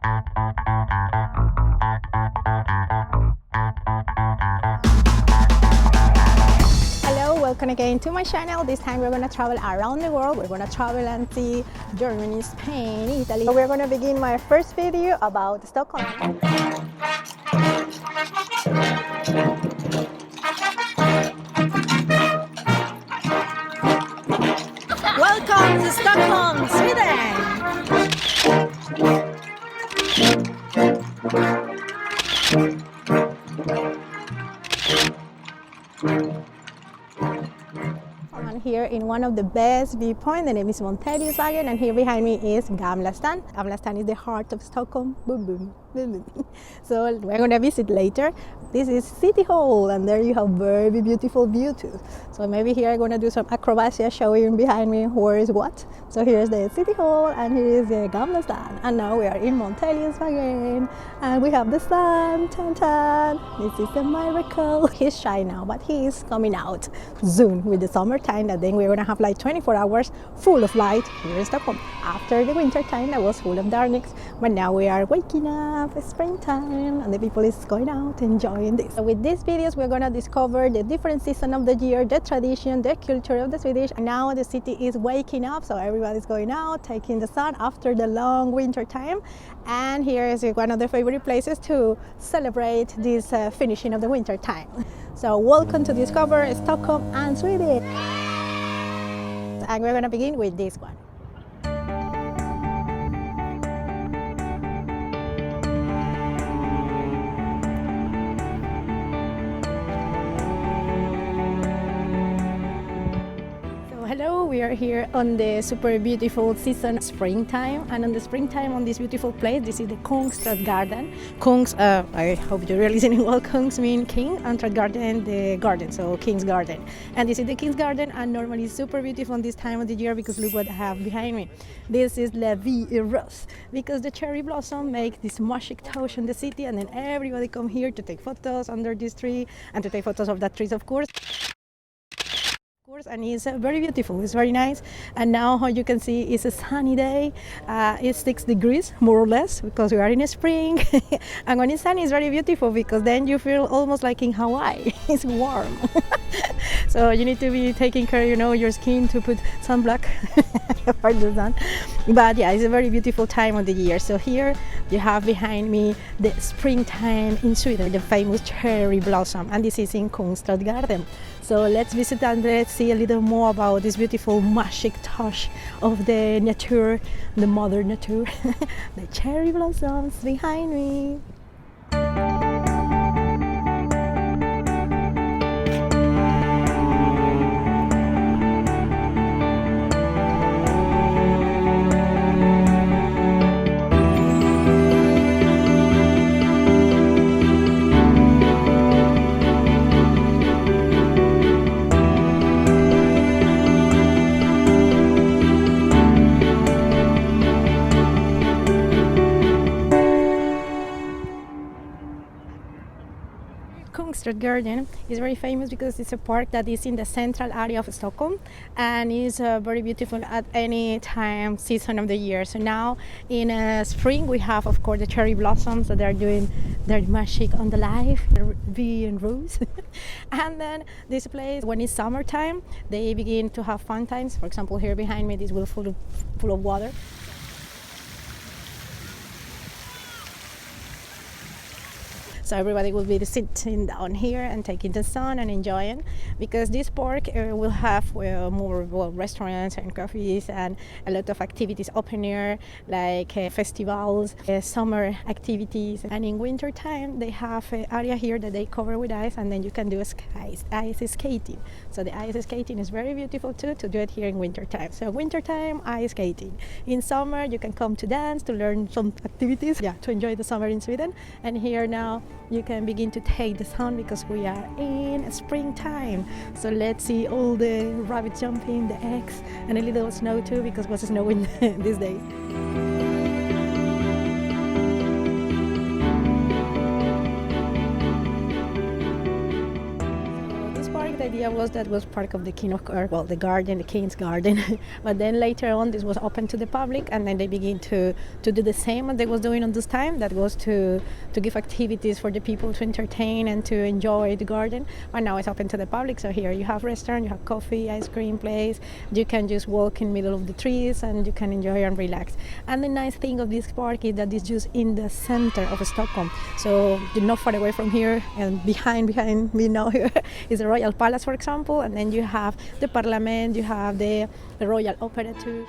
Hello, welcome again to my channel. This time we're going to travel around the world. We're going to travel and see Germany, Spain, Italy. So we're going to begin my first video about Stockholm. Welcome to Stockholm, Sweden! I'm here in one of the best viewpoints. The name is May.This, and here behind me is Gamla Stan. Gamla Stan is the heart of Stockholm. Boom, boom, boom, boom. So we're going to visit later. This is City Hall, and there you have very beautiful view too. So maybe here I'm going to do some acrobatia showing behind me where is what. So here's the City Hall, and here is the Gamla Stan. And now we are in May.This again, and we have the sun. Tan tan. This is a miracle. He's shy now, but he is coming out soon with the summertime. That then we're going to have like 24 hours full of light here in Stockholm. After the winter time that was full of darkness, but now we are waking up, it's springtime, and the people is going out enjoying this. So with these videos we're going to discover the different season of the year, the tradition, the culture of the Swedish. And now the city is waking up, so everybody's going out, taking the sun after the long winter time. And here is one of the favorite places to celebrate this finishing of the winter time. So welcome to discover Stockholm and Sweden. And we're going to begin with this one. Hello, we are here on the super beautiful season, springtime, and on the springtime on this beautiful place, this is the Kungsträdgården. I hope you're really listening well. Kungs mean king, and Trädgården, the garden, so King's Garden. And this is the King's Garden, and normally super beautiful on this time of the year because look what I have behind me. This is La Vie est Rose, because the cherry blossom make this magic touch in the city, and then everybody come here to take photos under this tree and to take photos of that trees, of course. And it's very beautiful, it's very nice. And now how you can see it's a sunny day. It's 6 degrees more or less because we are in spring. And when it's sunny it's very beautiful because then you feel almost like in Hawaii. It's warm. So you need to be taking care, your skin to put sunblock for the sun. But yeah, it's a very beautiful time of the year. So here you have behind me the springtime in Sweden, the famous cherry blossom, and this is in Kungsträdgården. So let's visit and let's see a little more about this beautiful magic touch of the nature, the mother nature, the cherry blossoms behind me. Kungsträdgården is very famous because it's a park that is in the central area of Stockholm and is very beautiful at any time season of the year. So now in spring we have of course the cherry blossoms, so they're doing their magic on the life, V and Rose. And then this place, when it's summertime, they begin to have fun times. For example, here behind me this will full of water. So everybody will be sitting down here and taking the sun and enjoying, because this park will have more restaurants and cafes and a lot of activities open air, like festivals, summer activities. And in winter time they have an area here that they cover with ice, and then you can do ice skating. So the ice skating is very beautiful too, to do it here in winter time. So winter time ice skating. In summer you can come to dance, to learn some activities, to enjoy the summer in Sweden. And here now you can begin to take the sun because we are in springtime. So let's see all the rabbits jumping, the eggs, and a little snow too, because it was snowing these days. idea was that was part of the the garden, the king's garden. But then later on, this was open to the public, and then they began to do the same as they was doing on this time. That was to give activities for the people to entertain and to enjoy the garden. But now it's open to the public. So here you have restaurant, you have coffee, ice cream place. You can just walk in the middle of the trees and you can enjoy and relax. And the nice thing of this park is that it's just in the center of Stockholm. So you're not far away from here, and behind me now here is the Royal Palace, for example, and then you have the Parliament, you have the Royal Opera too.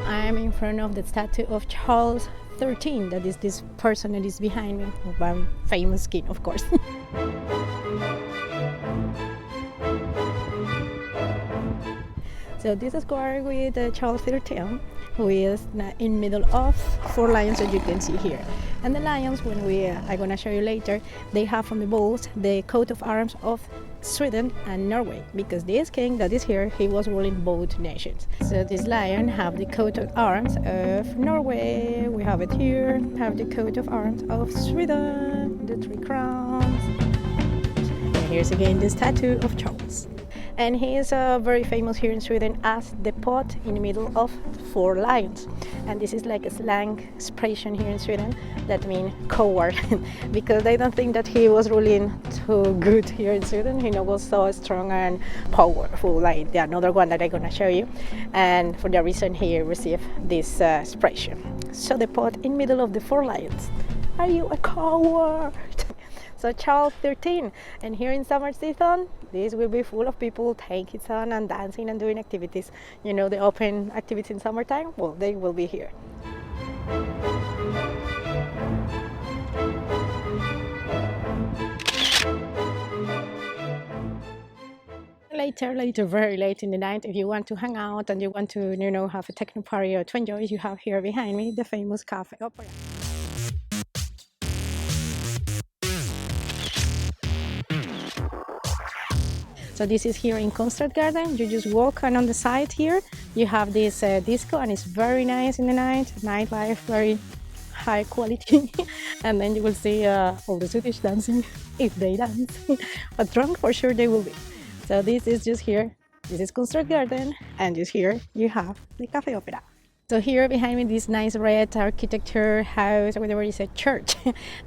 I'm in front of the statue of Charles XIII, that is this person that is behind me, of famous king, of course. So this is square with Charles XIII, who is in middle of 4 lions that you can see here. And the lions, when I'm gonna show you later, they have on the balls the coat of arms of Sweden and Norway, because this king that is here, he was ruling both nations. So this lion have the coat of arms of Norway, we have it here, have the coat of arms of Sweden, the 3 crowns. And here's again the statue of Charles. And he is very famous here in Sweden as the pot in the middle of 4 lions. And this is like a slang expression here in Sweden that means coward, because they don't think that he was ruling too good here in Sweden. He was so strong and powerful, like the another one that I'm gonna show you. And for that reason, he received this expression. So the pot in the middle of the 4 lions. Are you a coward? So Charles XIII, and here in summer season, this will be full of people taking sun and dancing and doing activities. You know, the open activities in summertime, well, they will be here. Later, very late in the night, if you want to hang out and you want to, have a techno party or to enjoy, you have here behind me the famous Cafe Opera. So this is here in Kungsträdgården. You just walk, and on the side here you have this disco, and it's very nice in the night. Nightlife, very high quality. And then you will see all the Swedish dancing, if they dance. But drunk for sure they will be. So this is just here. This is Kungsträdgården, and just here you have the Cafe Opera. So here behind me, this nice red architecture house, whatever is a church.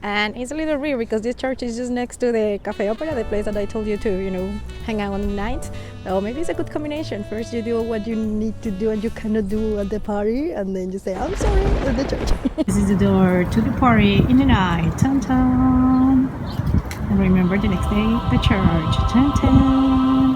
And it's a little weird because this church is just next to the Cafe Opera, the place that I told you to, hang out on the night. So maybe it's a good combination. First you do what you need to do and you cannot do at the party, and then you say, I'm sorry, at the church. This is the door to the party in the night. Tan tan. And remember the next day, the church. Tan tan.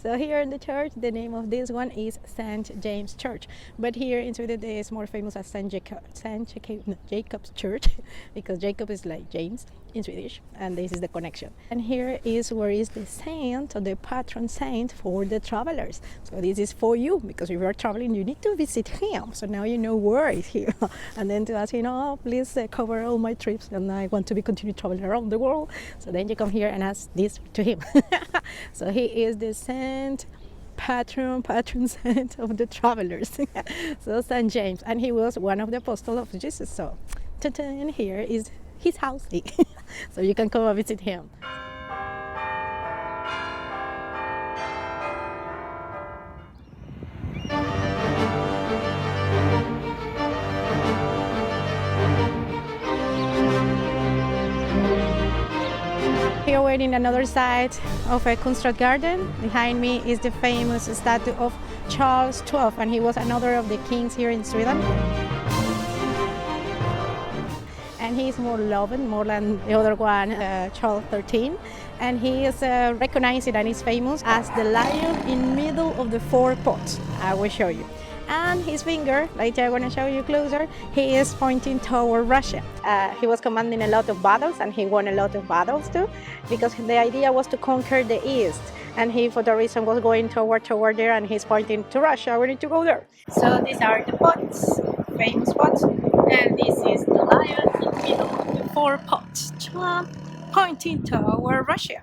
So here in the church, the name of this one is St. James Church. But here in Sweden, it is more famous as Jacob's Church, because Jacob is like James in Swedish, and this is the connection. And here is where is the saint, or the patron saint for the travelers. So this is for you, because if you are traveling, you need to visit him. So now you know where is here. And then to ask, please cover all my trips, and I want to be continue traveling around the world. So then you come here and ask this to him. So he is the saint, patron saint of the travelers. So St. James, and he was one of the apostles of Jesus. So and here is his house. So you can come and visit him. Here we're in another side of a Kungsträdgården. Behind me is the famous statue of Charles XII, and he was another of the kings here in Sweden. And he is more loved, more than the other one, Charles XIII. And he is recognized and is famous as the lion in middle of the 4 pots. I will show you. And his finger, later I'm going to show you closer, he is pointing toward Russia. He was commanding a lot of battles, and he won a lot of battles too, because the idea was to conquer the East. And he, for the reason, was going toward there, and he's pointing to Russia. We need to go there. So these are the pots, famous pots. And this is the lion in the middle of the 4 pots, pointing toward Russia.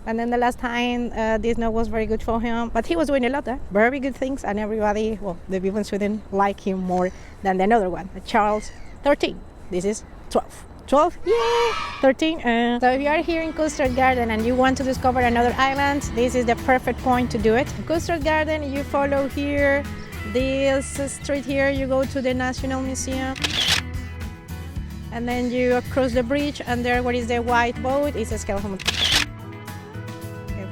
And then the last time, this note was very good for him, but he was doing a lot of very good things, and everybody, the people in Sweden like him more than the other one, Charles XIII. This is 12. 12, yay, 13. So if you are here in Kungsträdgården and you want to discover another island, this is the perfect point to do it. In Kungsträdgården, you follow here this street here, you go to the National Museum, and then you cross the bridge, and there what is the white boat is a skeleton.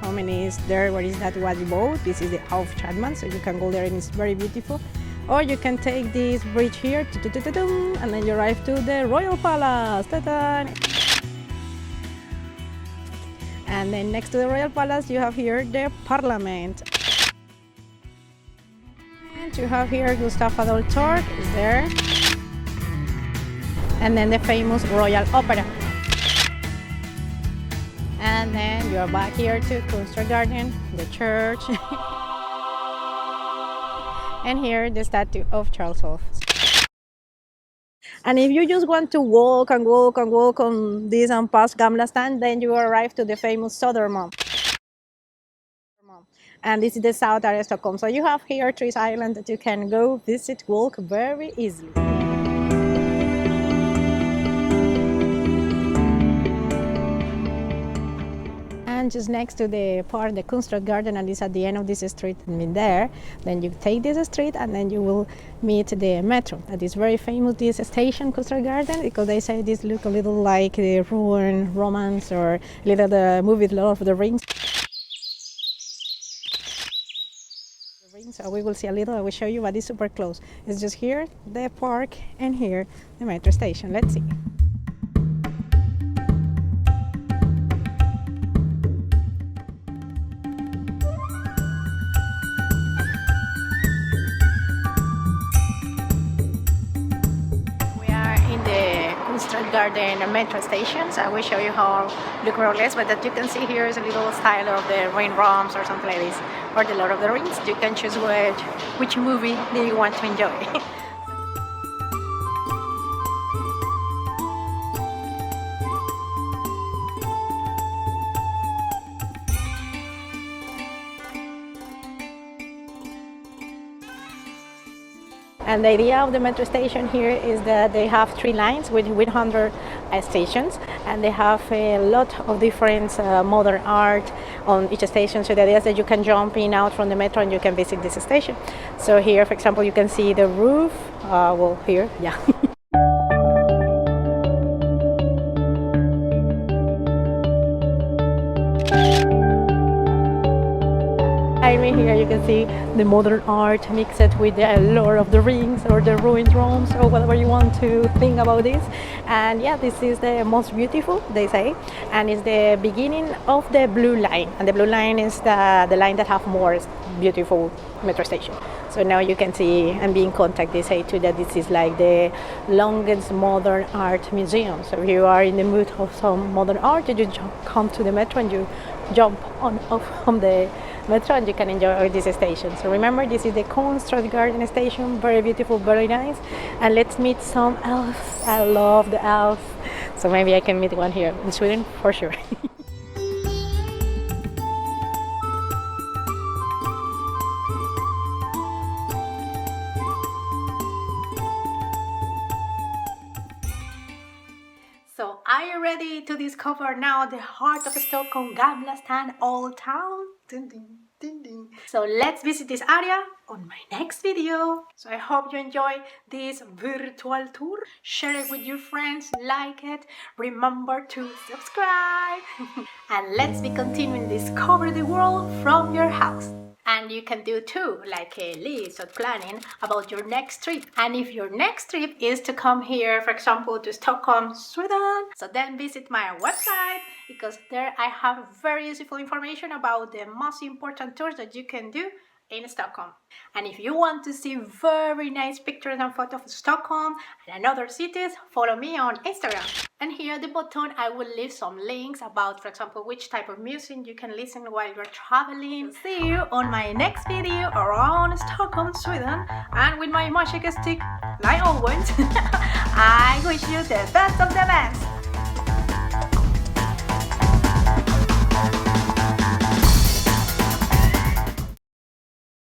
How many is there? What is that white boat? This is the Auf Chadman, so you can go there and it's very beautiful. Or you can take this bridge here, and then you arrive to the Royal Palace. And then next to the Royal Palace, you have here the Parliament. And you have here Gustav Adolf Torg is there. And then the famous Royal Opera. And then you're back here to Kungsträdgården, the church. And here the statue of Charles Wolfe. And if you just want to walk and walk and walk on this and past Gamla Stan, then you arrive to the famous Södermalm. And this is the south area of Stockholm. So you have here three islands that you can go visit, walk very easily. And just next to the park, the Kungsträdgården, and it's at the end of this street, and there, then you take this street and then you will meet the metro. That is very famous, this station, Kungsträdgården, because they say this look a little like the ruin romance or a little the movie Lord of the Rings. So we will see a little, I will show you, but it's super close. It's just here, the park, and here, the metro station. Let's see. Kungsträdgården metro stations. I will show you how look more or less, but that you can see here is a little style of the rain rooms or something like this, or the Lord of the Rings. You can choose which movie do you want to enjoy. And the idea of the metro station here is that they have three lines with 100 stations, and they have a lot of different modern art on each station. So the idea is that you can jump in out from the metro and you can visit this station. So here, for example, you can see the roof. Well, here, yeah. Here you can see the modern art mixed with the Lord of the Rings or the ruined Rome's or whatever you want to think about this. And yeah, this is the most beautiful, they say, and it's the beginning of the blue line. And the blue line is the line that have more beautiful metro station. So now you can see and be in contact. They say too that this is like the longest modern art museum. So if you are in the mood of some modern art, you just come to the metro and you jump off from the metro and you can enjoy this station. So remember, this is the Kungsträdgården station, very beautiful, very nice. And let's meet some elves. I love the elves. So maybe I can meet one here in Sweden for sure. So are you ready to discover now the heart of Stockholm, Gamla Stan, Old Town? Ding, ding, ding, ding. So let's visit this area on my next video. So I hope you enjoy this virtual tour. Share it with your friends, like it, remember to subscribe. And let's be continuing discover the world from your house. And you can do too, like a list or planning about your next trip. And if your next trip is to come here, for example, to Stockholm, Sweden, so then visit my website, because there I have very useful information about the most important tours that you can do in Stockholm. And if you want to see very nice pictures and photos of Stockholm and other cities, follow me on Instagram. And here at the bottom I will leave some links about, for example, which type of music you can listen while you're traveling. See you on my next video around Stockholm, Sweden, and with my magic stick, like always. I wish you the best of the best.